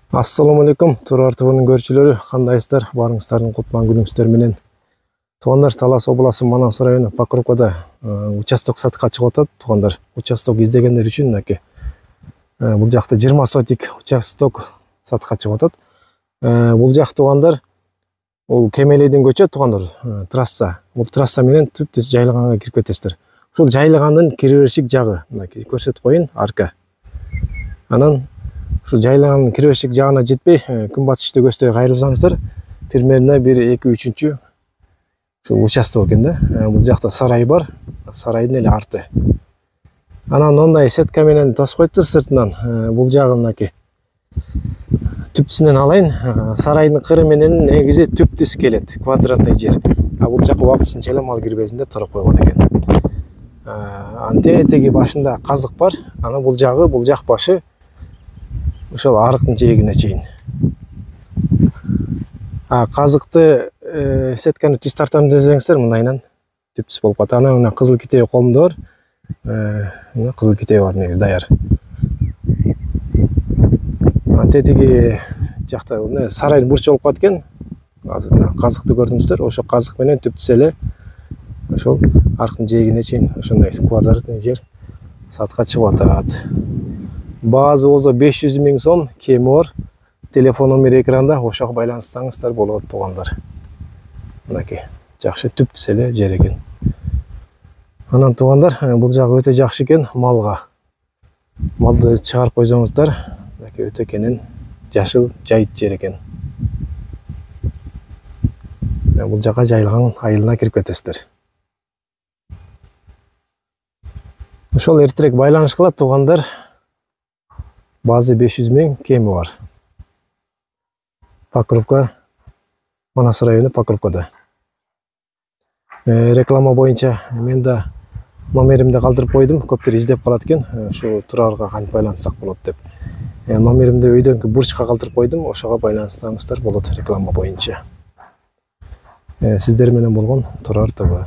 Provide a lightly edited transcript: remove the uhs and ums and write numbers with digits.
Assalamu алейкум, Турар ТВнын көрүүчүлөрү, кандайсыздар? Баарыңыздардын кутлуган күнүңүздөр менен. Туугандар, Талас областы Манас району Покровкада участок сатыкка чыгып атат. Туугандар, участок издегендер үчүн мынакей. Бул жакта 20 сотик участок сатыкка чыгып атат. Бул жак туугандар, бул Кемелейдин көчө туугандар, трасса. Бул трасса менен түп-түз жайлыганга кирип кетесиздер. Ушул жайлыгандын киреберишик жагы, мынакей көрсөтүп коеюн, арка. Анан ушул жайлыганын киреберишик жагына жетпей, күнбатышты көздөй кайрылсаңыздар, примерно 1-2-3 ушул участок экен да. Бул жакта сарай бар, сарайдын эле арты. Анан ондай сетка менен тосуп коюптур сыртынан. Бул жагы мынакей. Түптүсүнөн алайын, сарайдын кыры менен негизи түптүс келет, квадратный жер. Бул жакка убактысынча эле мал кирбесин деп туруп койгон экен. Антетеги башында казык бар, анан бул жагы, бул жак башы ошол арыктын жээгине чейин. Казыкты сетканы түз тартам десеңиздер, мындайынан түптүс болуп калат. Анан мына кызыл китеби колумда бар. Мына кызыл китеби бар, негизи даяр. Антетеги жакта сарайдын бурчу болуп калат экен. Азыр мына казыкты көрдүңүздөр, ошо казык менен түптүс эле ошол арыктын жээгине чейин ошондой квадратный жер сатыкка чыгып атат. Баазы болсо 500 000 сом, кеми бар. Телефон номери экранда, ошого байланышсаңыздар болот туугандар. Мынакей, жакшы түптүс эле жер экен. Анан туугандар, бул жагы өтө жакшы экен малга. Малды чыгарып койсоңуздар, мынакей өтө кенен жашыл жайыт жер экен. Бул жака жайылган айылына кирип кетесиздер. Ошол эртерээк байланыш кылат туугандар. Баазы 500 000, кеми бар. Покровка, Манас району Покровкада. Реклама боюнча мен да номеримди калтырып койдум. Көптөр издеп калат экен, ушу Турарга кантип байланышсак болот деп. Номеримди өйдөнкү бурчка калтырып койдум, ошого байланышсаңыздар болот реклама боюнча. Сиздер менен болгон Турар ТВ.